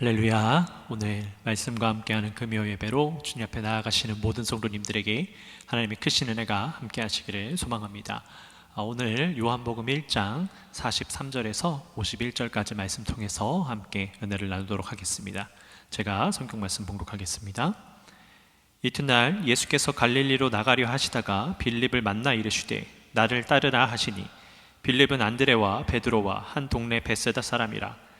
할렐루야. 오늘 말씀과 함께하는 금요 예배로 주님 앞에 나아가시는 모든 성도님들에게 하나님의 크신 은혜가 함께 하시기를 소망합니다. 오늘 요한복음 1장 43절에서 51절까지 말씀 통해서 함께 은혜를 나누도록 하겠습니다. 제가 성경 말씀 봉독하겠습니다. 이튿날 예수께서 갈릴리로 나가려 하시다가 빌립을 만나 이르시되 나를 따르라 하시니 빌립은 안드레와 베드로와 한 동네 벳세다 사람이라.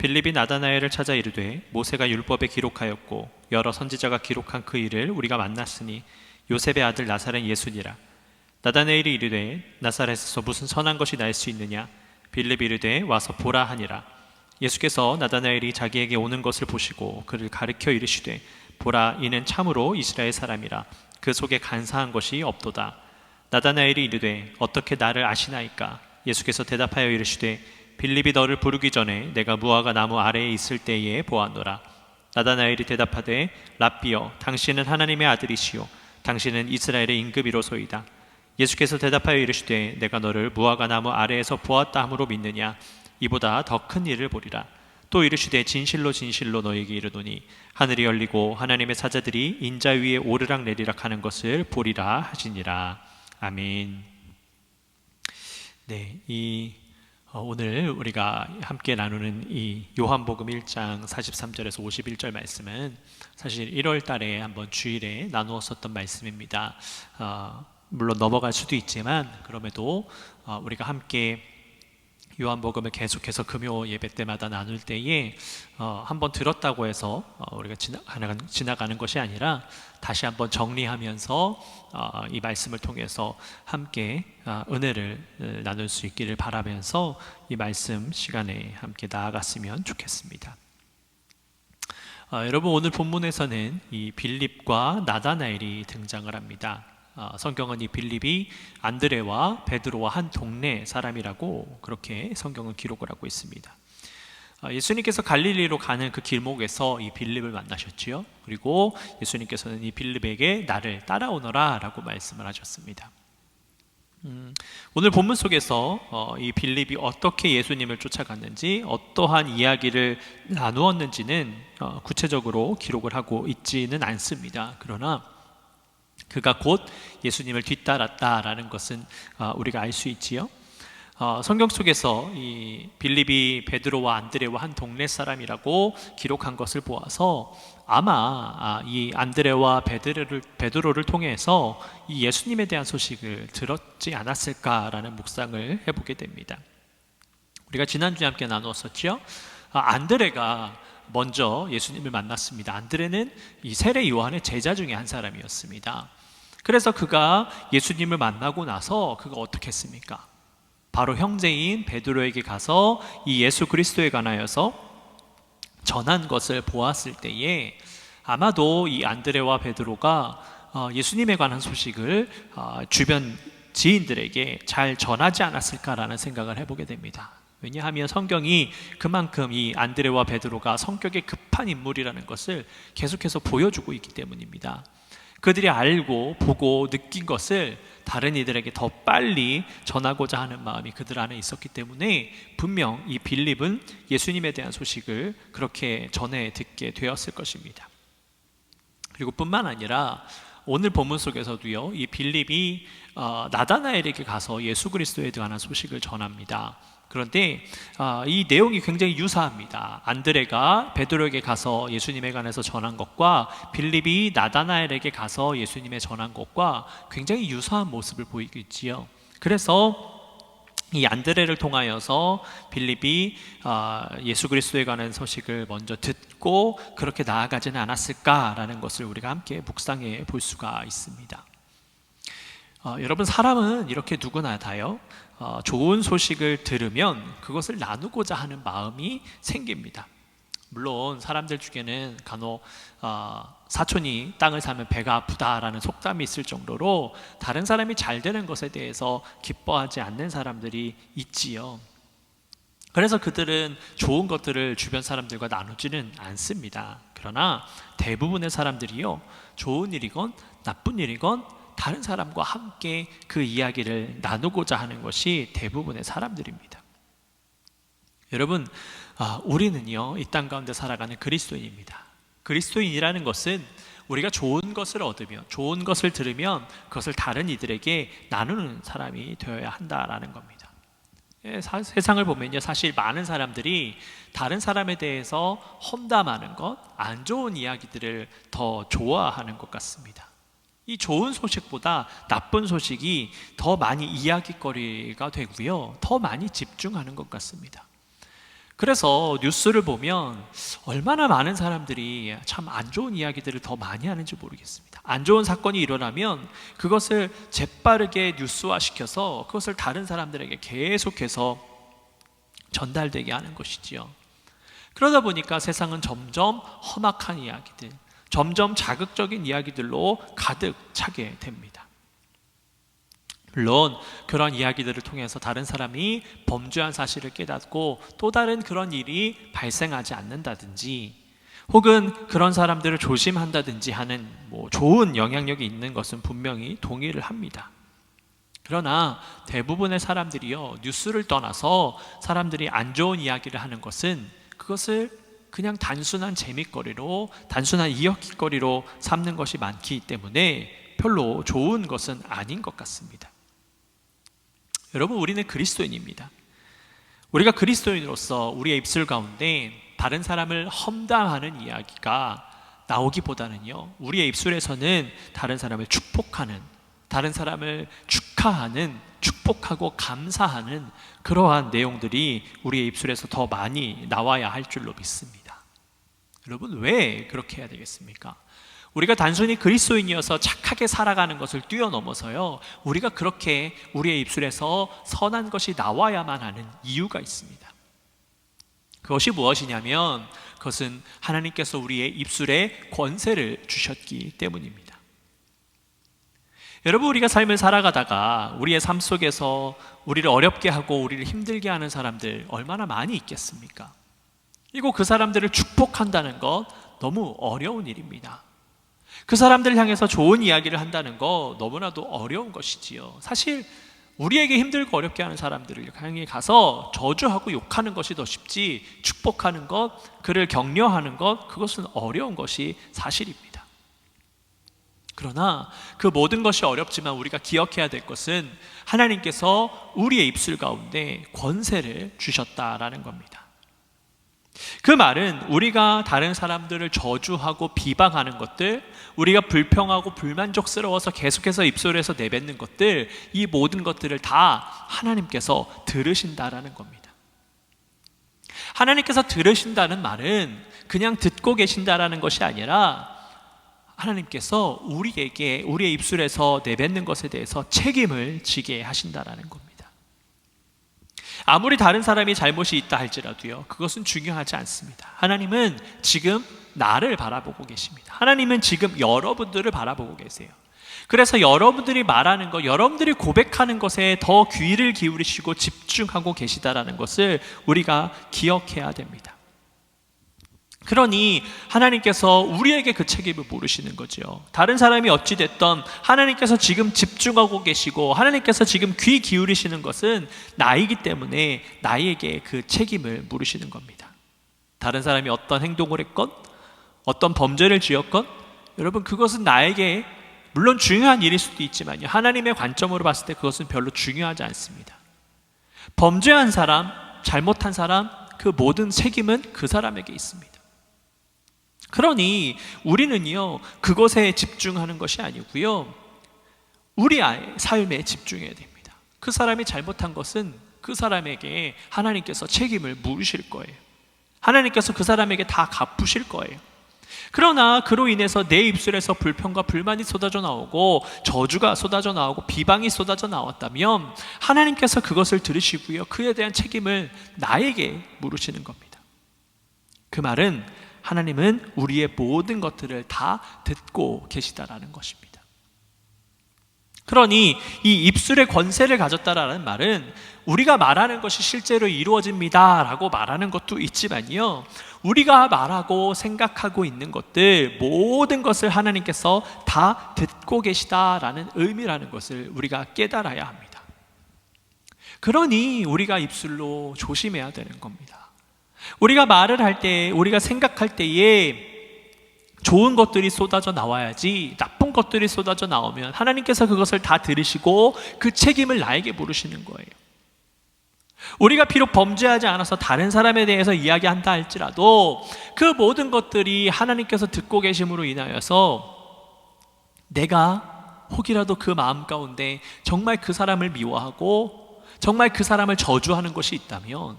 빌립이 나다나엘을 찾아 이르되 모세가 율법에 기록하였고 여러 선지자가 기록한 그 일을 우리가 만났으니 요셉의 아들 나사렛 예수니라. 나다나엘이 이르되 나사렛에서 무슨 선한 것이 날 수 있느냐. 빌립이 이르되 와서 보라 하니라. 예수께서 나다나엘이 자기에게 오는 것을 보시고 그를 가르쳐 이르시되 보라, 이는 참으로 이스라엘 사람이라. 그 속에 간사한 것이 없도다. 나다나엘이 이르되 어떻게 나를 아시나이까. 예수께서 대답하여 이르시되 빌립이 너를 부르기 전에 내가 무화과 나무 아래에 있을 때에 보았노라. 나다나엘이 대답하되 랍비여, 당신은 하나님의 아들이시요 당신은 이스라엘의 임금이로소이다. 예수께서 대답하여 이르시되 내가 너를 무화과 나무 아래에서 보았다 함으로 믿느냐. 이보다 더 큰 일을 보리라. 또 이르시되 진실로 진실로 너에게 이르노니 하늘이 열리고 하나님의 사자들이 인자 위에 오르락 내리락 하는 것을 보리라 하시니라. 아멘. 네, 오늘 우리가 함께 나누는 이 요한복음 1장 43절에서 51절 말씀은 사실 1월 달에 한번 주일에 나누었었던 말씀입니다. 물론 넘어갈 수도 있지만 그럼에도 우리가 함께 요한복음을 계속해서 금요 예배 때마다 나눌 때에 한번 들었다고 해서 우리가 지나가는 것이 아니라 다시 한번 정리하면서 이 말씀을 통해서 함께 은혜를 나눌 수 있기를 바라면서 이 말씀 시간에 함께 나아갔으면 좋겠습니다. 여러분, 오늘 본문에서는 이 빌립과 나다나엘이 등장을 합니다. 성경은 이 빌립이 안드레와 베드로와 한 동네 사람이라고 그렇게 성경은 기록을 하고 있습니다. 예수님께서 갈릴리로 가는 그 길목에서 이 빌립을 만나셨지요. 그리고 예수님께서는 이 빌립에게 나를 따라오너라 라고 말씀을 하셨습니다. 오늘 본문 속에서 이 빌립이 어떻게 예수님을 쫓아갔는지, 어떠한 이야기를 나누었는지는 구체적으로 기록을 하고 있지는 않습니다. 그러나 그가 곧 예수님을 뒤따랐다라는 것은 우리가 알 수 있지요. 성경 속에서 이 빌립이 베드로와 안드레와 한 동네 사람이라고 기록한 것을 보아서 아마 이 안드레와 베드로를 통해서 이 예수님에 대한 소식을 들었지 않았을까라는 묵상을 해보게 됩니다. 우리가 지난주에 함께 나누었었죠. 안드레가 먼저 예수님을 만났습니다. 안드레는 이 세례 요한의 제자 중에 한 사람이었습니다. 그래서 그가 예수님을 만나고 나서 그가 어떻게 했습니까? 바로 형제인 베드로에게 가서 이 예수 그리스도에 관하여서 전한 것을 보았을 때에 아마도 이 안드레와 베드로가 예수님에 관한 소식을 주변 지인들에게 잘 전하지 않았을까라는 생각을 해보게 됩니다. 왜냐하면 성경이 그만큼 이 안드레와 베드로가 성격이 급한 인물이라는 것을 계속해서 보여주고 있기 때문입니다. 그들이 알고 보고 느낀 것을 다른 이들에게 더 빨리 전하고자 하는 마음이 그들 안에 있었기 때문에 분명 이 빌립은 예수님에 대한 소식을 그렇게 전해 듣게 되었을 것입니다. 그리고 뿐만 아니라 오늘 본문 속에서도요, 이 빌립이 나다나엘에게 가서 예수 그리스도에 관한 소식을 전합니다. 그런데 이 내용이 굉장히 유사합니다. 안드레가 베드로에게 가서 예수님에 관해서 전한 것과 빌립이 나다나엘에게 가서 예수님에 전한 것과 굉장히 유사한 모습을 보이겠지요. 그래서 이 안드레를 통하여서 빌립이 예수 그리스도에 관한 소식을 먼저 듣고 그렇게 나아가지는 않았을까라는 것을 우리가 함께 묵상해 볼 수가 있습니다. 여러분, 사람은 이렇게 누구나 다요, 좋은 소식을 들으면 그것을 나누고자 하는 마음이 생깁니다. 물론 사람들 중에는 간혹 사촌이 땅을 사면 배가 아프다라는 속담이 있을 정도로 다른 사람이 잘 되는 것에 대해서 기뻐하지 않는 사람들이 있지요. 그래서 그들은 좋은 것들을 주변 사람들과 나누지는 않습니다. 그러나 대부분의 사람들이요, 좋은 일이건 나쁜 일이건 다른 사람과 함께 그 이야기를 나누고자 하는 것이 대부분의 사람들입니다. 여러분, 우리는요, 이 땅 가운데 살아가는 그리스도인입니다. 그리스도인이라는 것은 우리가 좋은 것을 얻으면, 좋은 것을 들으면 그것을 다른 이들에게 나누는 사람이 되어야 한다라는 겁니다. 세상을 보면요, 사실 많은 사람들이 다른 사람에 대해서 험담하는 것, 안 좋은 이야기들을 더 좋아하는 것 같습니다. 이 좋은 소식보다 나쁜 소식이 더 많이 이야기거리가 되고요, 더 많이 집중하는 것 같습니다. 그래서 뉴스를 보면 얼마나 많은 사람들이 참 안 좋은 이야기들을 더 많이 하는지 모르겠습니다. 안 좋은 사건이 일어나면 그것을 재빠르게 뉴스화시켜서 그것을 다른 사람들에게 계속해서 전달되게 하는 것이지요. 그러다 보니까 세상은 점점 험악한 이야기들, 점점 자극적인 이야기들로 가득 차게 됩니다. 물론 그런 이야기들을 통해서 다른 사람이 범죄한 사실을 깨닫고 또 다른 그런 일이 발생하지 않는다든지, 혹은 그런 사람들을 조심한다든지 하는 좋은 영향력이 있는 것은 분명히 동의를 합니다. 그러나 대부분의 사람들이요, 뉴스를 떠나서 사람들이 안 좋은 이야기를 하는 것은 그것을 그냥 단순한 재미거리로, 단순한 이야기거리로 삼는 것이 많기 때문에 별로 좋은 것은 아닌 것 같습니다. 여러분, 우리는 그리스도인입니다. 우리가 그리스도인으로서 우리의 입술 가운데 다른 사람을 험담하는 이야기가 나오기보다는요, 우리의 입술에서는 다른 사람을 축복하는, 다른 사람을 축하하는, 축복하고 감사하는 그러한 내용들이 우리의 입술에서 더 많이 나와야 할 줄로 믿습니다. 여러분, 왜 그렇게 해야 되겠습니까? 우리가 단순히 그리스도인이어서 착하게 살아가는 것을 뛰어넘어서요, 우리가 그렇게 우리의 입술에서 선한 것이 나와야만 하는 이유가 있습니다. 그것이 무엇이냐면, 그것은 하나님께서 우리의 입술에 권세를 주셨기 때문입니다. 여러분, 우리가 삶을 살아가다가 우리의 삶 속에서 우리를 어렵게 하고 우리를 힘들게 하는 사람들 얼마나 많이 있겠습니까? 그리고 그 사람들을 축복한다는 것 너무 어려운 일입니다. 그 사람들을 향해서 좋은 이야기를 한다는 거 너무나도 어려운 것이지요. 사실 우리에게 힘들고 어렵게 하는 사람들을 향해 가서 저주하고 욕하는 것이 더 쉽지, 축복하는 것, 그를 격려하는 것, 그것은 어려운 것이 사실입니다. 그러나 그 모든 것이 어렵지만 우리가 기억해야 될 것은 하나님께서 우리의 입술 가운데 권세를 주셨다라는 겁니다. 그 말은 우리가 다른 사람들을 저주하고 비방하는 것들, 우리가 불평하고 불만족스러워서 계속해서 입술에서 내뱉는 것들, 이 모든 것들을 다 하나님께서 들으신다라는 겁니다. 하나님께서 들으신다는 말은 그냥 듣고 계신다라는 것이 아니라 하나님께서 우리에게 우리의 입술에서 내뱉는 것에 대해서 책임을 지게 하신다라는 겁니다. 아무리 다른 사람이 잘못이 있다 할지라도요, 그것은 중요하지 않습니다. 하나님은 지금 나를 바라보고 계십니다. 하나님은 지금 여러분들을 바라보고 계세요. 그래서 여러분들이 말하는 것, 여러분들이 고백하는 것에 더 귀를 기울이시고 집중하고 계시다라는 것을 우리가 기억해야 됩니다. 그러니 하나님께서 우리에게 그 책임을 물으시는 거죠. 다른 사람이 어찌됐던 하나님께서 지금 집중하고 계시고 하나님께서 지금 귀 기울이시는 것은 나이기 때문에 나에게 그 책임을 물으시는 겁니다. 다른 사람이 어떤 행동을 했건 어떤 범죄를 지었건 여러분, 그것은 나에게 물론 중요한 일일 수도 있지만요, 하나님의 관점으로 봤을 때 그것은 별로 중요하지 않습니다. 범죄한 사람, 잘못한 사람, 그 모든 책임은 그 사람에게 있습니다. 그러니 우리는요, 그것에 집중하는 것이 아니고요, 우리 삶에 집중해야 됩니다. 그 사람이 잘못한 것은 그 사람에게 하나님께서 책임을 물으실 거예요. 하나님께서 그 사람에게 다 갚으실 거예요. 그러나 그로 인해서 내 입술에서 불평과 불만이 쏟아져 나오고 저주가 쏟아져 나오고 비방이 쏟아져 나왔다면 하나님께서 그것을 들으시고요, 그에 대한 책임을 나에게 물으시는 겁니다. 그 말은 하나님은 우리의 모든 것들을 다 듣고 계시다라는 것입니다. 그러니 이 입술의 권세를 가졌다라는 말은 우리가 말하는 것이 실제로 이루어집니다 라고 말하는 것도 있지만요, 우리가 말하고 생각하고 있는 것들 모든 것을 하나님께서 다 듣고 계시다라는 의미라는 것을 우리가 깨달아야 합니다. 그러니 우리가 입술로 조심해야 되는 겁니다. 우리가 말을 할 때, 우리가 생각할 때에 좋은 것들이 쏟아져 나와야지 나쁜 것들이 쏟아져 나오면 하나님께서 그것을 다 들으시고 그 책임을 나에게 물으시는 거예요. 우리가 비록 범죄하지 않아서 다른 사람에 대해서 이야기한다 할지라도 그 모든 것들이 하나님께서 듣고 계심으로 인하여서 내가 혹이라도 그 마음 가운데 정말 그 사람을 미워하고 정말 그 사람을 저주하는 것이 있다면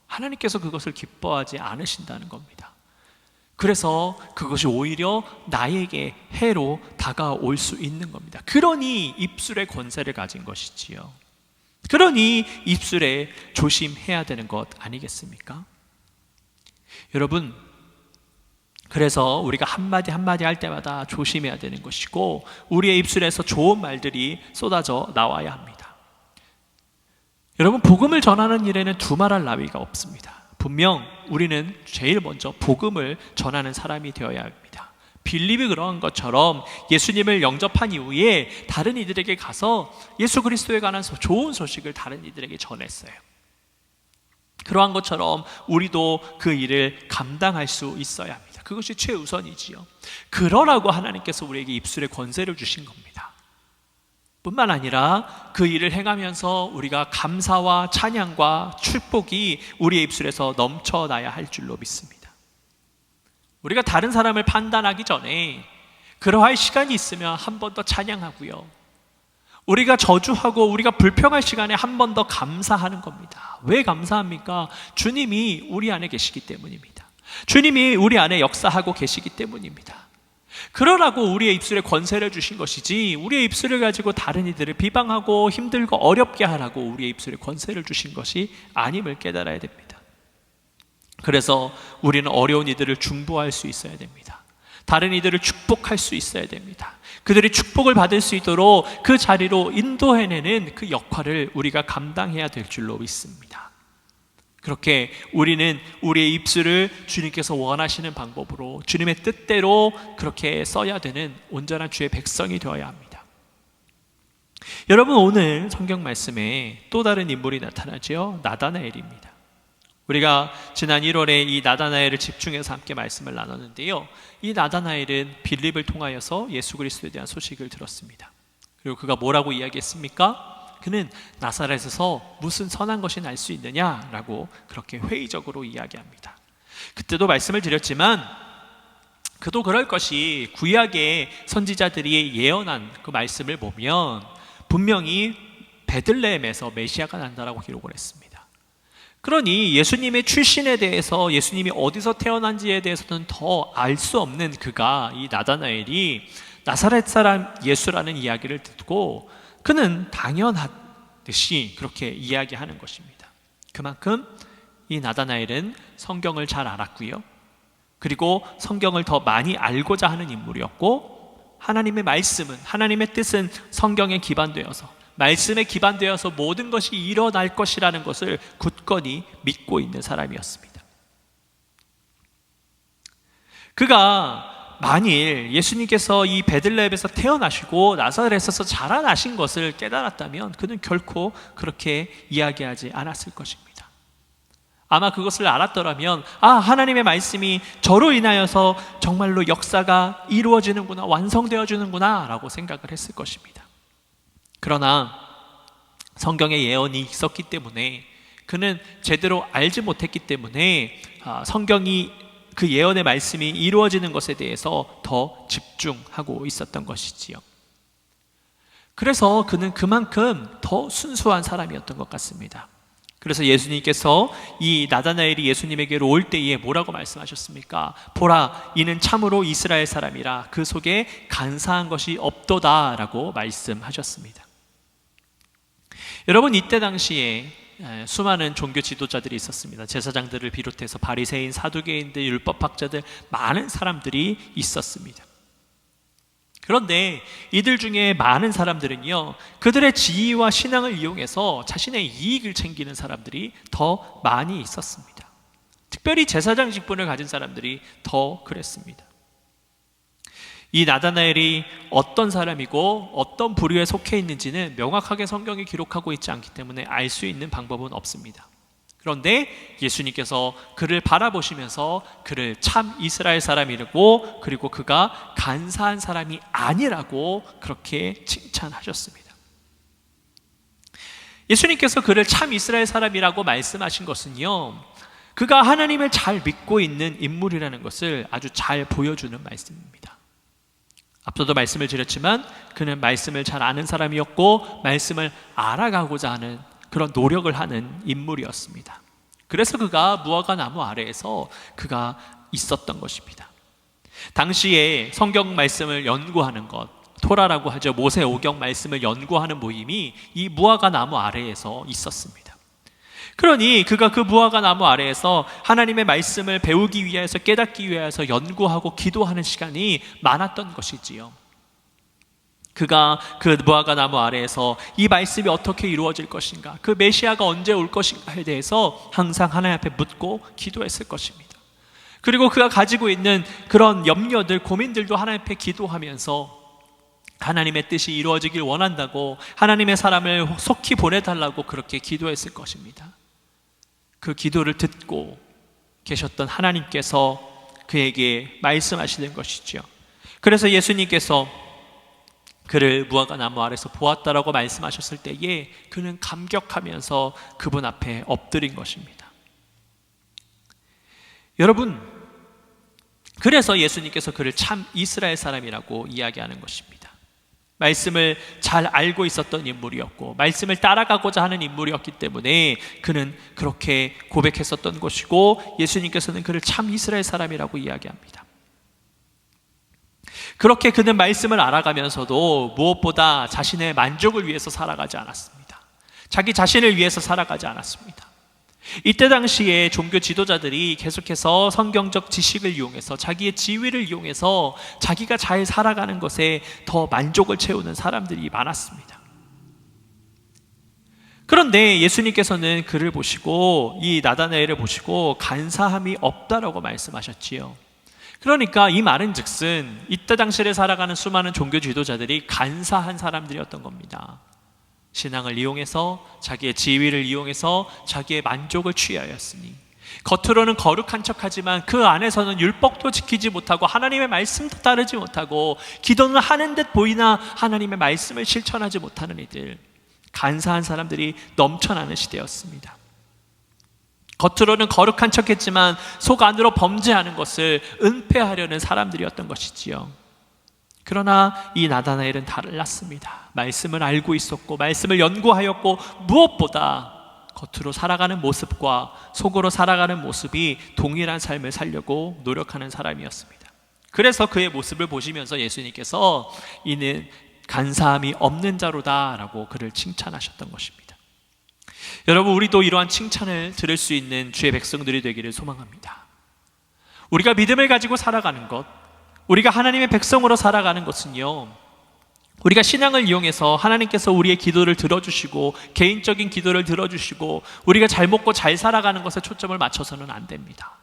하나님께서 그것을 기뻐하지 않으신다는 겁니다. 그래서 그것이 오히려 나에게 해로 다가올 수 있는 겁니다. 그러니 입술의 권세를 가진 것이지요. 그러니 입술에 조심해야 되는 것 아니겠습니까? 여러분, 그래서 우리가 한마디 한마디 할 때마다 조심해야 되는 것이고 우리의 입술에서 좋은 말들이 쏟아져 나와야 합니다. 여러분, 복음을 전하는 일에는 두말할 나위가 없습니다. 분명 우리는 제일 먼저 복음을 전하는 사람이 되어야 합니다. 빌립이 그러한 것처럼 예수님을 영접한 이후에 다른 이들에게 가서 예수 그리스도에 관한 좋은 소식을 다른 이들에게 전했어요. 그러한 것처럼 우리도 그 일을 감당할 수 있어야 합니다. 그것이 최우선이지요. 그러라고 하나님께서 우리에게 입술의 권세를 주신 겁니다. 뿐만 아니라 그 일을 행하면서 우리가 감사와 찬양과 축복이 우리의 입술에서 넘쳐나야 할 줄로 믿습니다. 우리가 다른 사람을 판단하기 전에 그러할 시간이 있으면 한 번 더 찬양하고요, 우리가 저주하고 우리가 불평할 시간에 한 번 더 감사하는 겁니다. 왜 감사합니까? 주님이 우리 안에 계시기 때문입니다. 주님이 우리 안에 역사하고 계시기 때문입니다. 그러라고 우리의 입술에 권세를 주신 것이지 우리의 입술을 가지고 다른 이들을 비방하고 힘들고 어렵게 하라고 우리의 입술에 권세를 주신 것이 아님을 깨달아야 됩니다. 그래서 우리는 어려운 이들을 중보할 수 있어야 됩니다. 다른 이들을 축복할 수 있어야 됩니다. 그들이 축복을 받을 수 있도록 그 자리로 인도해내는 그 역할을 우리가 감당해야 될 줄로 믿습니다. 그렇게 우리는 우리의 입술을 주님께서 원하시는 방법으로 주님의 뜻대로 그렇게 써야 되는 온전한 주의 백성이 되어야 합니다. 여러분, 오늘 성경 말씀에 또 다른 인물이 나타나죠. 나다나엘입니다. 우리가 지난 1월에 이 나다나엘을 집중해서 함께 말씀을 나눴는데요, 이 나다나엘은 빌립을 통하여서 예수 그리스도에 대한 소식을 들었습니다. 그리고 그가 뭐라고 이야기했습니까? 그는 나사렛에서 무슨 선한 것이 날 수 있느냐라고 그렇게 회의적으로 이야기합니다. 그때도 말씀을 드렸지만 그도 그럴 것이 구약의 선지자들이 예언한 그 말씀을 보면 분명히 베들레헴에서 메시아가 난다라고 기록을 했습니다. 그러니 예수님의 출신에 대해서, 예수님이 어디서 태어난지에 대해서는 더 알 수 없는 그가, 이 나다나엘이 나사렛 사람 예수라는 이야기를 듣고 그는 당연하듯이 그렇게 이야기하는 것입니다. 그만큼 이 나다나엘은 성경을 잘 알았고요, 그리고 성경을 더 많이 알고자 하는 인물이었고, 하나님의 말씀은, 하나님의 뜻은 성경에 기반되어서, 말씀에 기반되어서 모든 것이 일어날 것이라는 것을 굳건히 믿고 있는 사람이었습니다. 그가 만일 예수님께서 이 베들레헴에서 태어나시고 나사렛에서 자라나신 것을 깨달았다면 그는 결코 그렇게 이야기하지 않았을 것입니다. 아마 그것을 알았더라면 하나님의 말씀이 저로 인하여서 정말로 역사가 이루어지는구나, 완성되어지는구나 라고 생각을 했을 것입니다. 그러나 성경에 예언이 있었기 때문에, 그는 제대로 알지 못했기 때문에 성경이 그 예언의 말씀이 이루어지는 것에 대해서 더 집중하고 있었던 것이지요. 그래서 그는 그만큼 더 순수한 사람이었던 것 같습니다. 그래서 예수님께서 이 나다나엘이 예수님에게로 올 때에 뭐라고 말씀하셨습니까? 보라, 이는 참으로 이스라엘 사람이라 그 속에 간사한 것이 없도다 라고 말씀하셨습니다. 여러분, 이때 당시에 수많은 종교 지도자들이 있었습니다. 제사장들을 비롯해서 바리새인, 사두개인들, 율법학자들, 많은 사람들이 있었습니다. 그런데 이들 중에 많은 사람들은요, 그들의 지위와 신앙을 이용해서 자신의 이익을 챙기는 사람들이 더 많이 있었습니다. 특별히 제사장 직분을 가진 사람들이 더 그랬습니다. 이 나다나엘이 어떤 사람이고 어떤 부류에 속해 있는지는 명확하게 성경이 기록하고 있지 않기 때문에 알 수 있는 방법은 없습니다. 그런데 예수님께서 그를 바라보시면서 그를 참 이스라엘 사람이라고, 그리고 그가 간사한 사람이 아니라고 그렇게 칭찬하셨습니다. 예수님께서 그를 참 이스라엘 사람이라고 말씀하신 것은요, 그가 하나님을 잘 믿고 있는 인물이라는 것을 아주 잘 보여주는 말씀입니다. 앞서도 말씀을 드렸지만 그는 말씀을 잘 아는 사람이었고 말씀을 알아가고자 하는 그런 노력을 하는 인물이었습니다. 그래서 그가 무화과 나무 아래에서 그가 있었던 것입니다. 당시에 성경 말씀을 연구하는 것, 토라라고 하죠. 모세오경 말씀을 연구하는 모임이 이 무화과 나무 아래에서 있었습니다. 그러니 그가 그 무화과 나무 아래에서 하나님의 말씀을 배우기 위해서, 깨닫기 위해서 연구하고 기도하는 시간이 많았던 것이지요. 그가 그 무화과 나무 아래에서 이 말씀이 어떻게 이루어질 것인가, 그 메시아가 언제 올 것인가에 대해서 항상 하나님 앞에 묻고 기도했을 것입니다. 그리고 그가 가지고 있는 그런 염려들, 고민들도 하나님 앞에 기도하면서 하나님의 뜻이 이루어지길 원한다고, 하나님의 사람을 속히 보내달라고 그렇게 기도했을 것입니다. 그 기도를 듣고 계셨던 하나님께서 그에게 말씀하시는 것이죠. 그래서 예수님께서 그를 무화과 나무 아래서 보았다라고 말씀하셨을 때에 그는 감격하면서 그분 앞에 엎드린 것입니다. 여러분, 그래서 예수님께서 그를 참 이스라엘 사람이라고 이야기하는 것입니다. 말씀을 잘 알고 있었던 인물이었고 말씀을 따라가고자 하는 인물이었기 때문에 그는 그렇게 고백했었던 것이고, 예수님께서는 그를 참 이스라엘 사람이라고 이야기합니다. 그렇게 그는 말씀을 알아가면서도 무엇보다 자신의 만족을 위해서 살아가지 않았습니다. 자기 자신을 위해서 살아가지 않았습니다. 이때 당시에 종교 지도자들이 계속해서 성경적 지식을 이용해서, 자기의 지위를 이용해서 자기가 잘 살아가는 것에 더 만족을 채우는 사람들이 많았습니다. 그런데 예수님께서는 그를 보시고, 이 나다나엘을 보시고 간사함이 없다라고 말씀하셨지요. 그러니까 이 말은 즉슨 이때 당시를 살아가는 수많은 종교 지도자들이 간사한 사람들이었던 겁니다. 신앙을 이용해서, 자기의 지위를 이용해서 자기의 만족을 취하였으니, 겉으로는 거룩한 척하지만 그 안에서는 율법도 지키지 못하고 하나님의 말씀도 따르지 못하고 기도는 하는 듯 보이나 하나님의 말씀을 실천하지 못하는 이들, 간사한 사람들이 넘쳐나는 시대였습니다. 겉으로는 거룩한 척했지만 속 안으로 범죄하는 것을 은폐하려는 사람들이었던 것이지요. 그러나 이 나다나엘은 달랐습니다. 말씀을 알고 있었고 말씀을 연구하였고 무엇보다 겉으로 살아가는 모습과 속으로 살아가는 모습이 동일한 삶을 살려고 노력하는 사람이었습니다. 그래서 그의 모습을 보시면서 예수님께서 이는 간사함이 없는 자로다 라고 그를 칭찬하셨던 것입니다. 여러분, 우리도 이러한 칭찬을 들을 수 있는 주의 백성들이 되기를 소망합니다. 우리가 믿음을 가지고 살아가는 것, 우리가 하나님의 백성으로 살아가는 것은요, 우리가 신앙을 이용해서 하나님께서 우리의 기도를 들어주시고 개인적인 기도를 들어주시고 우리가 잘 먹고 잘 살아가는 것에 초점을 맞춰서는 안 됩니다.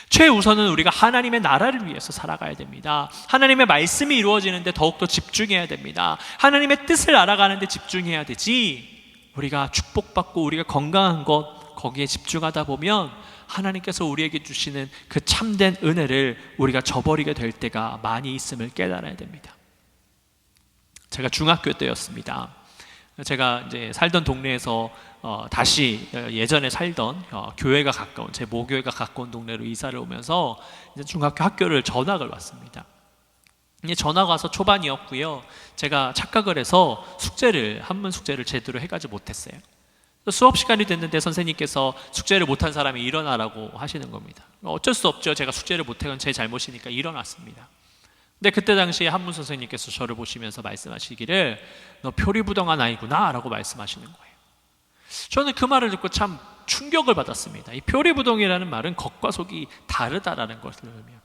최우선은 우리가 하나님의 나라를 위해서 살아가야 됩니다. 하나님의 말씀이 이루어지는데 더욱더 집중해야 됩니다. 하나님의 뜻을 알아가는 데 집중해야 되지, 우리가 축복받고 우리가 건강한 것 거기에 집중하다 보면 하나님께서 우리에게 주시는 그 참된 은혜를 우리가 저버리게 될 때가 많이 있음을 깨달아야 됩니다. 제가 중학교 때였습니다. 제가 이제 살던 동네에서 다시 예전에 살던 교회가 가까운, 제 모교회가 가까운 동네로 이사를 오면서 이제 중학교 학교를 전학을 왔습니다. 전학 와서 초반이었고요. 제가 착각을 해서 한문 숙제를 제대로 해가지 못했어요. 수업 시간이 됐는데 선생님께서 숙제를 못한 사람이 일어나라고 하시는 겁니다. 어쩔 수 없죠. 제가 숙제를 못한 건 제 잘못이니까 일어났습니다. 근데 그때 당시에 한문 선생님께서 저를 보시면서 말씀하시기를 너 표리부동한 아이구나 라고 말씀하시는 거예요. 저는 그 말을 듣고 참 충격을 받았습니다. 이 표리부동이라는 말은 겉과 속이 다르다라는 것을 의미합니다.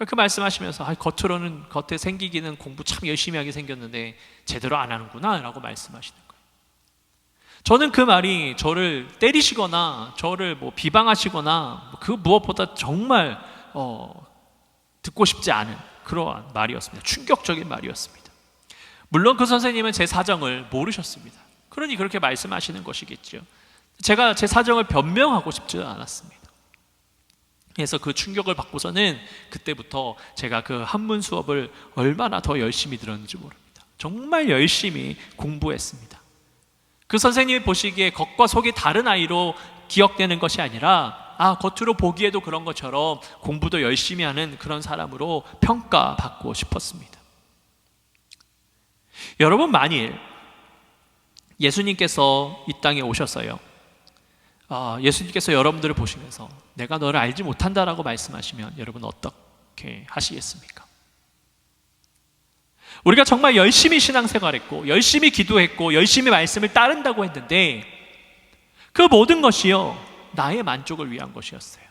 그 말씀하시면서 겉에 생기기는 공부 참 열심히 하게 생겼는데 제대로 안 하는구나 라고 말씀하시는 거예요. 저는 그 말이 저를 때리시거나 저를 비방하시거나 그 무엇보다 정말 듣고 싶지 않은 그러한 말이었습니다. 충격적인 말이었습니다. 물론 그 선생님은 제 사정을 모르셨습니다. 그러니 그렇게 말씀하시는 것이겠죠. 제가 제 사정을 변명하고 싶지 않았습니다. 그래서 그 충격을 받고서는 그때부터 제가 그 한문 수업을 얼마나 더 열심히 들었는지 모릅니다. 정말 열심히 공부했습니다. 그 선생님이 보시기에 겉과 속이 다른 아이로 기억되는 것이 아니라 겉으로 보기에도 그런 것처럼 공부도 열심히 하는 그런 사람으로 평가받고 싶었습니다. 여러분, 만일 예수님께서 이 땅에 오셨어요. 예수님께서 여러분들을 보시면서 내가 너를 알지 못한다라고 말씀하시면 여러분 어떻게 하시겠습니까? 우리가 정말 열심히 신앙생활했고 열심히 기도했고 열심히 말씀을 따른다고 했는데 그 모든 것이요 나의 만족을 위한 것이었어요.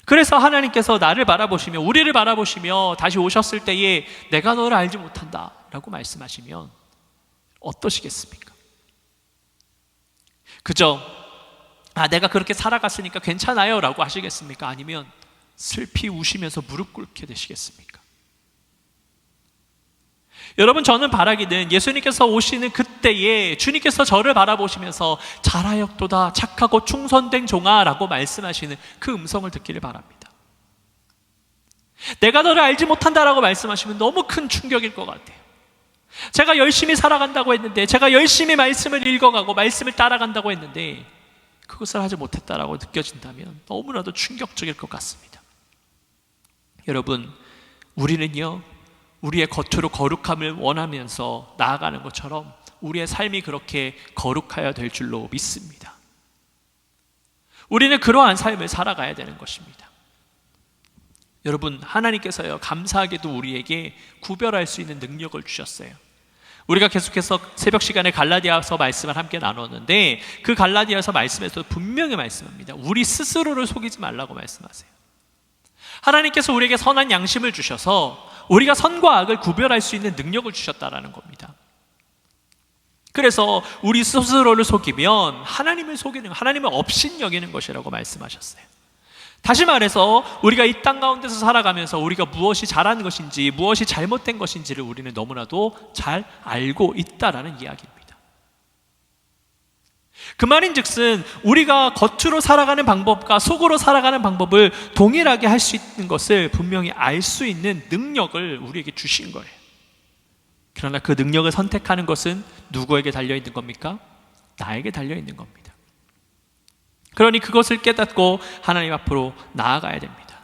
그래서 하나님께서 나를 바라보시며 우리를 바라보시며 다시 오셨을 때에 내가 너를 알지 못한다 라고 말씀하시면 어떠시겠습니까? 그저 내가 그렇게 살아갔으니까 괜찮아요 라고 하시겠습니까? 아니면 슬피 우시면서 무릎 꿇게 되시겠습니까? 여러분, 저는 바라기는 예수님께서 오시는 그때에 주님께서 저를 바라보시면서 잘하였도다 착하고 충성된 종아 라고 말씀하시는 그 음성을 듣기를 바랍니다. 내가 너를 알지 못한다라고 말씀하시면 너무 큰 충격일 것 같아요. 제가 열심히 살아간다고 했는데, 제가 열심히 말씀을 읽어가고 말씀을 따라간다고 했는데 그것을 하지 못했다라고 느껴진다면 너무나도 충격적일 것 같습니다. 여러분, 우리는요 우리의 겉으로 거룩함을 원하면서 나아가는 것처럼 우리의 삶이 그렇게 거룩해야 될 줄로 믿습니다. 우리는 그러한 삶을 살아가야 되는 것입니다. 여러분, 하나님께서요 감사하게도 우리에게 구별할 수 있는 능력을 주셨어요. 우리가 계속해서 새벽 시간에 갈라디아서 말씀을 함께 나눴는데 그 갈라디아서 말씀에서 분명히 말씀합니다. 우리 스스로를 속이지 말라고 말씀하세요. 하나님께서 우리에게 선한 양심을 주셔서 우리가 선과 악을 구별할 수 있는 능력을 주셨다라는 겁니다. 그래서 우리 스스로를 속이면 하나님을 속이는, 하나님을 업신여기는 것이라고 말씀하셨어요. 다시 말해서 우리가 이 땅 가운데서 살아가면서 우리가 무엇이 잘하는 것인지 무엇이 잘못된 것인지를 우리는 너무나도 잘 알고 있다라는 이야기입니다. 그 말인즉슨 우리가 겉으로 살아가는 방법과 속으로 살아가는 방법을 동일하게 할 수 있는 것을 분명히 알 수 있는 능력을 우리에게 주신 거예요. 그러나 그 능력을 선택하는 것은 누구에게 달려있는 겁니까? 나에게 달려있는 겁니다. 그러니 그것을 깨닫고 하나님 앞으로 나아가야 됩니다.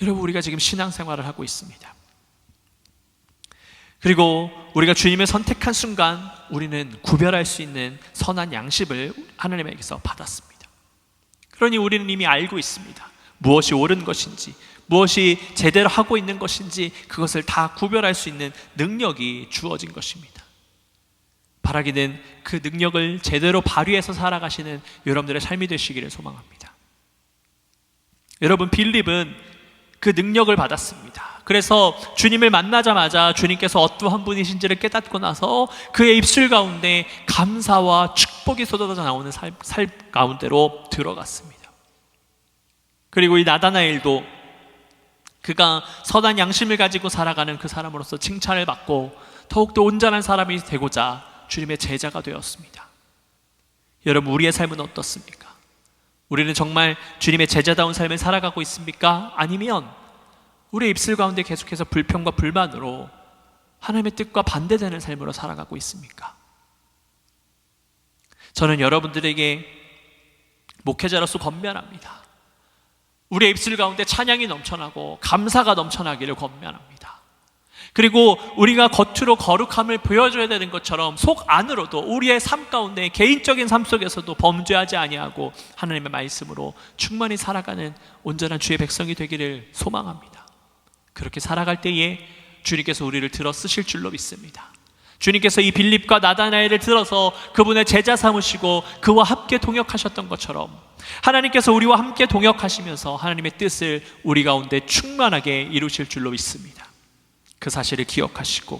여러분, 우리가 지금 신앙생활을 하고 있습니다. 그리고 우리가 주님을 선택한 순간 우리는 구별할 수 있는 선한 양심을 하나님에게서 받았습니다. 그러니 우리는 이미 알고 있습니다. 무엇이 옳은 것인지, 무엇이 제대로 하고 있는 것인지 그것을 다 구별할 수 있는 능력이 주어진 것입니다. 바라기는 그 능력을 제대로 발휘해서 살아가시는 여러분들의 삶이 되시기를 소망합니다. 여러분, 빌립은 그 능력을 받았습니다. 그래서 주님을 만나자마자 주님께서 어떠한 분이신지를 깨닫고 나서 그의 입술 가운데 감사와 축복이 쏟아져 나오는 삶 가운데로 들어갔습니다. 그리고 이 나다나엘도 그가 선한 양심을 가지고 살아가는 그 사람으로서 칭찬을 받고 더욱더 온전한 사람이 되고자 주님의 제자가 되었습니다. 여러분, 우리의 삶은 어떻습니까? 우리는 정말 주님의 제자다운 삶을 살아가고 있습니까? 아니면 우리의 입술 가운데 계속해서 불평과 불만으로 하나님의 뜻과 반대되는 삶으로 살아가고 있습니까? 저는 여러분들에게 목회자로서 권면합니다. 우리의 입술 가운데 찬양이 넘쳐나고 감사가 넘쳐나기를 권면합니다. 그리고 우리가 겉으로 거룩함을 보여줘야 되는 것처럼 속 안으로도 우리의 삶 가운데 개인적인 삶 속에서도 범죄하지 아니하고 하나님의 말씀으로 충만히 살아가는 온전한 주의 백성이 되기를 소망합니다. 그렇게 살아갈 때에 주님께서 우리를 들어 쓰실 줄로 믿습니다. 주님께서 이 빌립과 나다나엘을 들어서 그분의 제자 삼으시고 그와 함께 동역하셨던 것처럼 하나님께서 우리와 함께 동역하시면서 하나님의 뜻을 우리 가운데 충만하게 이루실 줄로 믿습니다. 그 사실을 기억하시고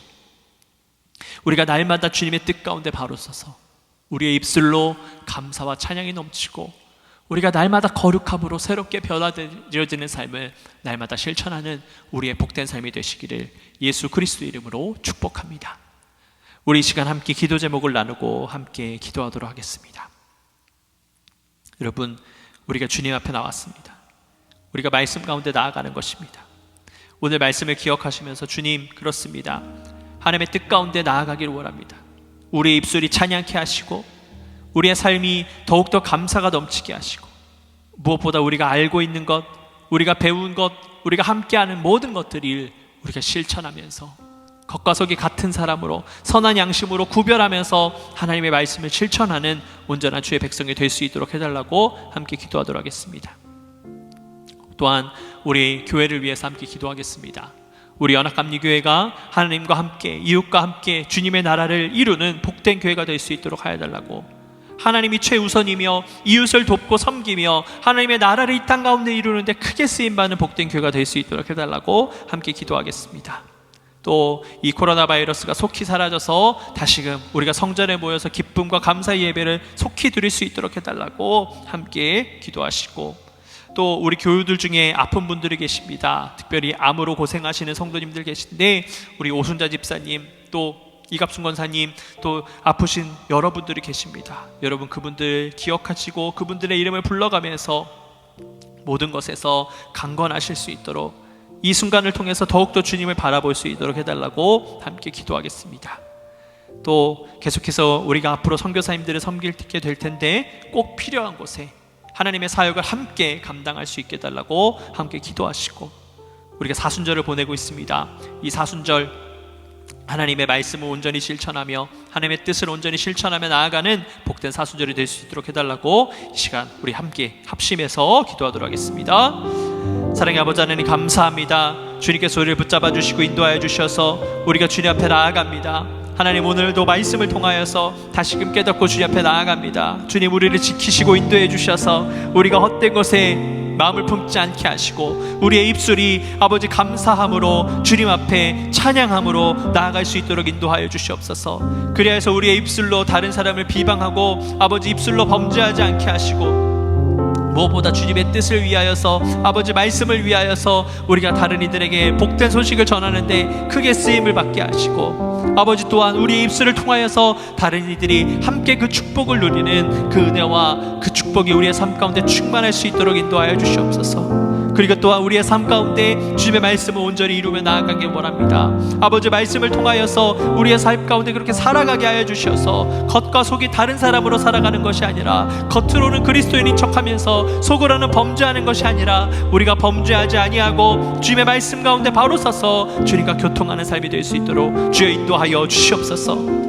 우리가 날마다 주님의 뜻 가운데 바로 서서 우리의 입술로 감사와 찬양이 넘치고 우리가 날마다 거룩함으로 새롭게 변화되어지는 삶을 날마다 실천하는 우리의 복된 삶이 되시기를 예수 그리스도의 이름으로 축복합니다. 우리 이 시간 함께 기도 제목을 나누고 함께 기도하도록 하겠습니다. 여러분, 우리가 주님 앞에 나왔습니다. 우리가 말씀 가운데 나아가는 것입니다. 오늘 말씀을 기억하시면서 주님, 그렇습니다. 하나님의 뜻 가운데 나아가기를 원합니다. 우리의 입술이 찬양케 하시고 우리의 삶이 더욱더 감사가 넘치게 하시고 무엇보다 우리가 알고 있는 것, 우리가 배운 것, 우리가 함께하는 모든 것들을 우리가 실천하면서 겉과 속이 같은 사람으로 선한 양심으로 구별하면서 하나님의 말씀을 실천하는 온전한 주의 백성이 될 수 있도록 해달라고 함께 기도하도록 하겠습니다. 또한 우리 교회를 위해서 함께 기도하겠습니다. 우리 연합감리교회가 하나님과 함께 이웃과 함께 주님의 나라를 이루는 복된 교회가 될 수 있도록 하여달라고, 하나님이 최우선이며 이웃을 돕고 섬기며 하나님의 나라를 이 땅 가운데 이루는데 크게 쓰임받는 복된 교회가 될 수 있도록 해달라고 함께 기도하겠습니다. 또 이 코로나 바이러스가 속히 사라져서 다시금 우리가 성전에 모여서 기쁨과 감사의 예배를 속히 드릴 수 있도록 해달라고 함께 기도하시고, 또 우리 교우들 중에 아픈 분들이 계십니다. 특별히 암으로 고생하시는 성도님들 계신데 우리 오순자 집사님, 또 이갑순 권사님, 또 아프신 여러분들이 계십니다. 여러분, 그분들 기억하시고 그분들의 이름을 불러가면서 모든 것에서 강건하실 수 있도록 이 순간을 통해서 더욱더 주님을 바라볼 수 있도록 해달라고 함께 기도하겠습니다. 또 계속해서 우리가 앞으로 선교사님들을 섬기게 될 텐데 꼭 필요한 곳에 하나님의 사역을 함께 감당할 수 있게 해달라고 함께 기도하시고, 우리가 사순절을 보내고 있습니다. 이 사순절 하나님의 말씀을 온전히 실천하며 하나님의 뜻을 온전히 실천하며 나아가는 복된 사순절이 될 수 있도록 해달라고 이 시간 우리 함께 합심해서 기도하도록 하겠습니다. 사랑의 아버지 하나님, 감사합니다. 주님께서 우리를 붙잡아 주시고 인도하여 주셔서 우리가 주님 앞에 나아갑니다. 하나님, 오늘도 말씀을 통하여서 다시금 깨닫고 주님 앞에 나아갑니다. 주님, 우리를 지키시고 인도해 주셔서 우리가 헛된 것에 마음을 품지 않게 하시고 우리의 입술이 아버지 감사함으로 주님 앞에 찬양함으로 나아갈 수 있도록 인도하여 주시옵소서. 그리하여서 우리의 입술로 다른 사람을 비방하고 아버지 입술로 범죄하지 않게 하시고, 무엇보다 주님의 뜻을 위하여서 아버지 말씀을 위하여서 우리가 다른 이들에게 복된 소식을 전하는데 크게 쓰임을 받게 하시고, 아버지 또한 우리의 입술을 통하여서 다른 이들이 함께 그 축복을 누리는 그 은혜와 그 축복이 우리의 삶 가운데 충만할 수 있도록 인도하여 주시옵소서. 그리고 또한 우리의 삶 가운데 주님의 말씀을 온전히 이루며 나아가길 원합니다. 아버지, 말씀을 통하여서 우리의 삶 가운데 그렇게 살아가게 하여 주셔서 겉과 속이 다른 사람으로 살아가는 것이 아니라, 겉으로는 그리스도인인 척하면서 속으로는 범죄하는 것이 아니라 우리가 범죄하지 아니하고 주님의 말씀 가운데 바로 서서 주님과 교통하는 삶이 될 수 있도록 주여 인도하여 주시옵소서.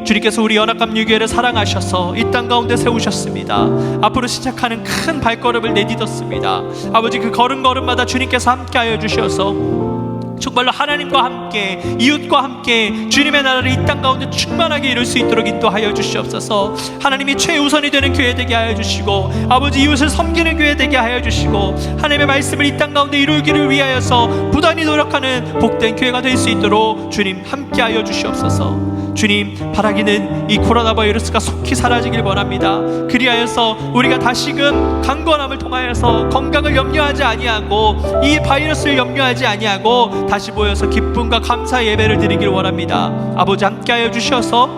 주님께서 우리 연합감리교회를 사랑하셔서 이 땅 가운데 세우셨습니다. 앞으로 시작하는 큰 발걸음을 내딛었습니다. 아버지, 그 걸음걸음마다 주님께서 함께하여 주셔서 정말로 하나님과 함께 이웃과 함께 주님의 나라를 이 땅 가운데 충만하게 이룰 수 있도록 인도하여 주시옵소서. 하나님이 최우선이 되는 교회 되게 하여 주시고, 아버지 이웃을 섬기는 교회 되게 하여 주시고, 하나님의 말씀을 이 땅 가운데 이루기를 위하여서 부단히 노력하는 복된 교회가 될 수 있도록 주님 함께하여 주시옵소서. 주님, 바라기는 이 코로나 바이러스가 속히 사라지길 원합니다. 그리하여서 우리가 다시금 강건함을 통하여서 건강을 염려하지 아니하고 이 바이러스를 염려하지 아니하고 다시 모여서 기쁨과 감사 예배를 드리길 원합니다. 아버지, 함께하여 주셔서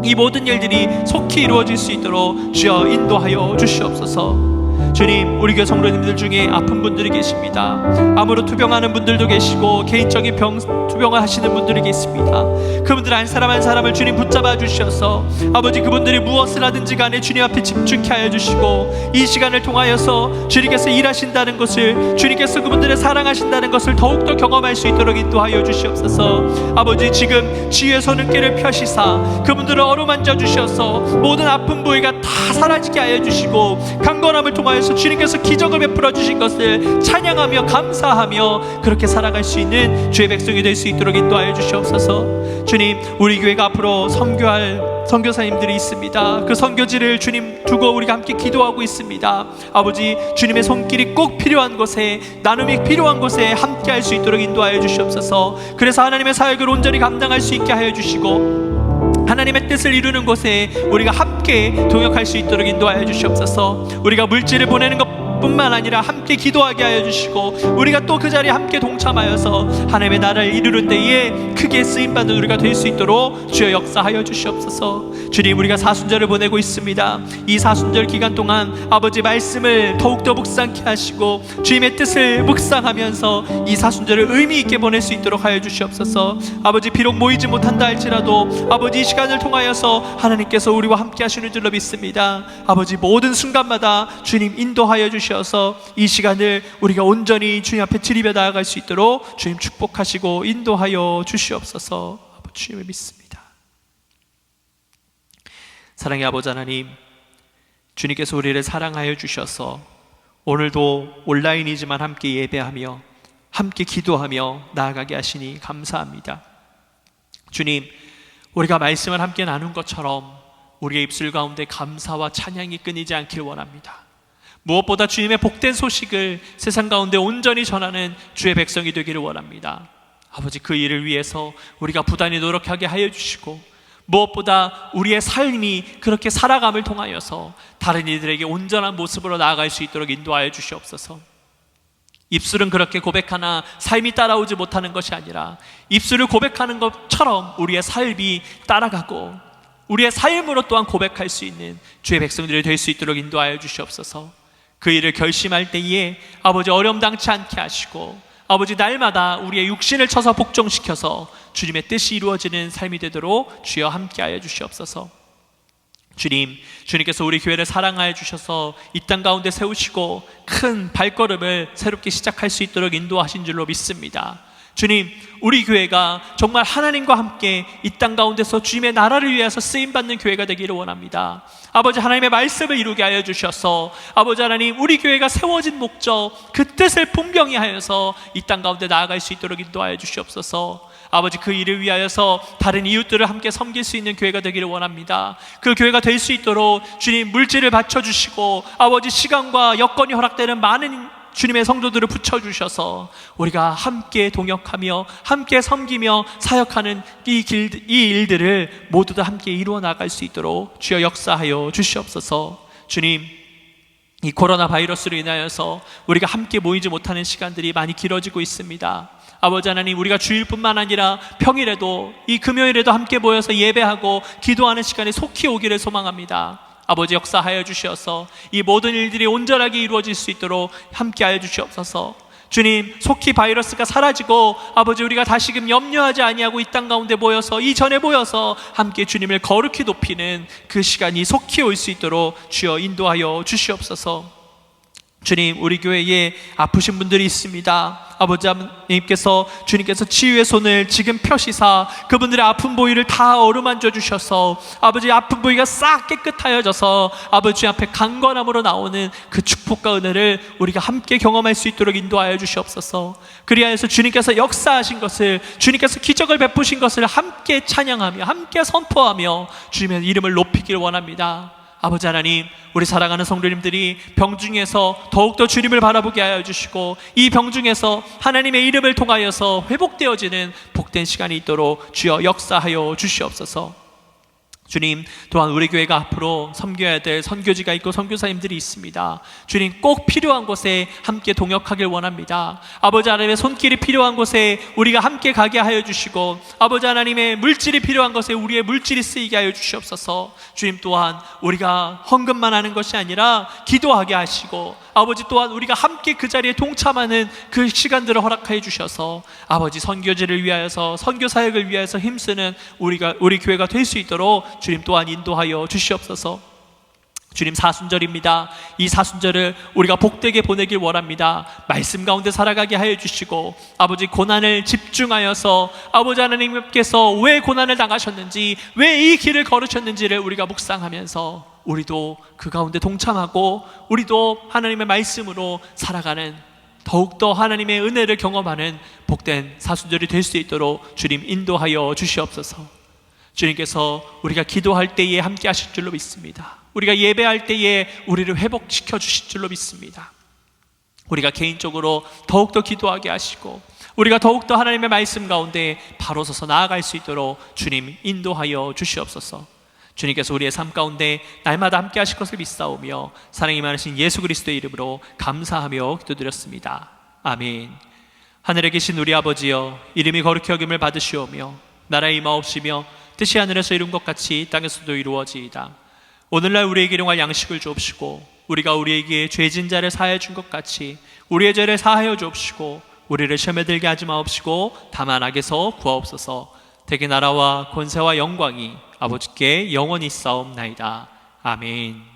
이 모든 일들이 속히 이루어질 수 있도록 주여 인도하여 주시옵소서. 주님, 우리 교회 성도님들 중에 아픈 분들이 계십니다. 암으로 투병하는 분들도 계시고 개인적인 투병을 하시는 분들이 계십니다. 그분들 한 사람 한 사람을 주님 붙잡아 주셔서 아버지, 그분들이 무엇을 하든지 간에 주님 앞에 집중케 하여 주시고, 이 시간을 통하여서 주님께서 일하신다는 것을, 주님께서 그분들을 사랑하신다는 것을 더욱더 경험할 수 있도록 인도하여 주시옵소서. 아버지, 지금 지혜의 손은깨를 펴시사 그분들을 어루만져 주셔서 모든 아픈 부위가 다 사라지게 하여 주시고, 강건함을 통하여서 주님께서 기적을 베풀어 주신 것을 찬양하며 감사하며 그렇게 살아갈 수 있는 주의 백성이 될 수 있도록 인도하여 주시옵소서. 주님, 우리 교회가 앞으로 선교할 선교사님들이 있습니다. 그 선교지를 주님 두고 우리가 함께 기도하고 있습니다. 아버지, 주님의 손길이 꼭 필요한 곳에, 나눔이 필요한 곳에 함께 할 수 있도록 인도하여 주시옵소서. 그래서 하나님의 사역을 온전히 감당할 수 있게 하여 주시고, 하나님의 뜻을 이루는 곳에 우리가 함께 동역할 수 있도록 인도하여 주시옵소서. 우리가 물질을 보내는 것뿐만 아니라 함께 함께 기도하게 하여 주시고 우리가 또 그 자리에 함께 동참하여서 하나님의 나라를 이루는 때에 크게 쓰임받는 우리가 될 수 있도록 주여 역사하여 주시옵소서. 주님, 우리가 사순절을 보내고 있습니다. 이 사순절 기간 동안 아버지 말씀을 더욱더 묵상케 하시고 주님의 뜻을 묵상하면서 이 사순절을 의미 있게 보낼 수 있도록 하여 주시옵소서. 아버지, 비록 모이지 못한다 할지라도 아버지 이 시간을 통하여서 하나님께서 우리와 함께 하시는 줄로 믿습니다. 아버지, 모든 순간마다 주님 인도하여 주셔서 이 시간을 우리가 온전히 주님 앞에 드리며 나아갈 수 있도록 주님 축복하시고 인도하여 주시옵소서. 아버지, 주님을 믿습니다. 사랑의 아버지 하나님, 주님께서 우리를 사랑하여 주셔서 오늘도 온라인이지만 함께 예배하며 함께 기도하며 나아가게 하시니 감사합니다. 주님, 우리가 말씀을 함께 나눈 것처럼 우리의 입술 가운데 감사와 찬양이 끊이지 않길 원합니다. 무엇보다 주님의 복된 소식을 세상 가운데 온전히 전하는 주의 백성이 되기를 원합니다. 아버지, 그 일을 위해서 우리가 부단히 노력하게 하여 주시고 무엇보다 우리의 삶이 그렇게 살아감을 통하여서 다른 이들에게 온전한 모습으로 나아갈 수 있도록 인도하여 주시옵소서. 입술은 그렇게 고백하나 삶이 따라오지 못하는 것이 아니라 입술을 고백하는 것처럼 우리의 삶이 따라가고 우리의 삶으로 또한 고백할 수 있는 주의 백성들이 될 수 있도록 인도하여 주시옵소서. 그 일을 결심할 때에 아버지 어려움당치 않게 하시고 아버지 날마다 우리의 육신을 쳐서 복종시켜서 주님의 뜻이 이루어지는 삶이 되도록 주여 함께하여 주시옵소서. 주님, 주님께서 우리 교회를 사랑하여 주셔서 이 땅 가운데 세우시고 큰 발걸음을 새롭게 시작할 수 있도록 인도하신 줄로 믿습니다. 주님, 우리 교회가 정말 하나님과 함께 이 땅 가운데서 주님의 나라를 위해서 쓰임받는 교회가 되기를 원합니다. 아버지, 하나님의 말씀을 이루게 하여 주셔서 아버지 하나님, 우리 교회가 세워진 목적, 그 뜻을 분명히 하여서 이 땅 가운데 나아갈 수 있도록 인도하여 주시옵소서. 아버지, 그 일을 위하여서 다른 이웃들을 함께 섬길 수 있는 교회가 되기를 원합니다. 그 교회가 될 수 있도록 주님 물질을 바쳐주시고 아버지 시간과 여건이 허락되는 많은 주님의 성도들을 붙여주셔서 우리가 함께 동역하며 함께 섬기며 사역하는 이 일들을 모두 다 함께 이루어 나갈 수 있도록 주여 역사하여 주시옵소서. 주님, 이 코로나 바이러스로 인하여서 우리가 함께 모이지 못하는 시간들이 많이 길어지고 있습니다. 아버지 하나님, 우리가 주일뿐만 아니라 평일에도 이 금요일에도 함께 모여서 예배하고 기도하는 시간이 속히 오기를 소망합니다. 아버지, 역사하여 주시어서 이 모든 일들이 온전하게 이루어질 수 있도록 함께하여 주시옵소서. 주님, 속히 바이러스가 사라지고 아버지 우리가 다시금 염려하지 아니하고 이 땅 가운데 모여서 이전에 모여서 함께 주님을 거룩히 높이는 그 시간이 속히 올 수 있도록 주여 인도하여 주시옵소서. 주님, 우리 교회에 아프신 분들이 있습니다. 아버지 하나님께서 주님께서 치유의 손을 지금 펴시사 그분들의 아픈 부위를 다 어루만져 주셔서 아버지 아픈 부위가 싹 깨끗하여져서 아버지 앞에 강건함으로 나오는 그 축복과 은혜를 우리가 함께 경험할 수 있도록 인도하여 주시옵소서. 그리하여서 주님께서 역사하신 것을, 주님께서 기적을 베푸신 것을 함께 찬양하며 함께 선포하며 주님의 이름을 높이길 원합니다. 아버지 하나님, 우리 사랑하는 성도님들이 병중에서 더욱더 주님을 바라보게 하여 주시고 이 병중에서 하나님의 이름을 통하여서 회복되어지는 복된 시간이 있도록 주여 역사하여 주시옵소서. 주님, 또한 우리 교회가 앞으로 섬겨야 될 선교지가 있고 선교사님들이 있습니다. 주님, 꼭 필요한 곳에 함께 동역하길 원합니다. 아버지 하나님의 손길이 필요한 곳에 우리가 함께 가게 하여 주시고 아버지 하나님의 물질이 필요한 곳에 우리의 물질이 쓰이게 하여 주시옵소서. 주님, 또한 우리가 헌금만 하는 것이 아니라 기도하게 하시고 아버지 또한 우리가 함께 그 자리에 동참하는 그 시간들을 허락하여 주셔서 아버지 선교지를 위하여서 선교 사역을 위하여서 힘쓰는 우리 교회가 될 수 있도록 주님 또한 인도하여 주시옵소서. 주님, 사순절입니다. 이 사순절을 우리가 복되게 보내길 원합니다. 말씀 가운데 살아가게 하여 주시고 아버지 고난을 집중하여서 아버지 하나님께서 왜 고난을 당하셨는지, 왜 이 길을 걸으셨는지를 우리가 묵상하면서 우리도 그 가운데 동참하고 우리도 하나님의 말씀으로 살아가는 더욱더 하나님의 은혜를 경험하는 복된 사순절이 될 수 있도록 주님 인도하여 주시옵소서. 주님께서 우리가 기도할 때에 함께 하실 줄로 믿습니다. 우리가 예배할 때에 우리를 회복시켜 주실 줄로 믿습니다. 우리가 개인적으로 더욱더 기도하게 하시고 우리가 더욱더 하나님의 말씀 가운데 바로 서서 나아갈 수 있도록 주님 인도하여 주시옵소서. 주님께서 우리의 삶 가운데 날마다 함께 하실 것을 믿사오며 사랑이 많으신 예수 그리스도의 이름으로 감사하며 기도드렸습니다. 아멘. 하늘에 계신 우리 아버지여, 이름이 거룩히 여김을 받으시오며 나라의 임하옵시며 뜻이 하늘에서 이룬 것 같이 땅에서도 이루어지이다. 오늘날 우리에게 일용할 양식을 주옵시고 우리가 우리에게 죄진 자를 사하여 준 것 같이 우리의 죄를 사하여 주옵시고 우리를 시험에 들게 하지 마옵시고 다만 악에서 구하옵소서. 대개 나라와 권세와 영광이 아버지께 영원히 있사옵나이다. 아멘.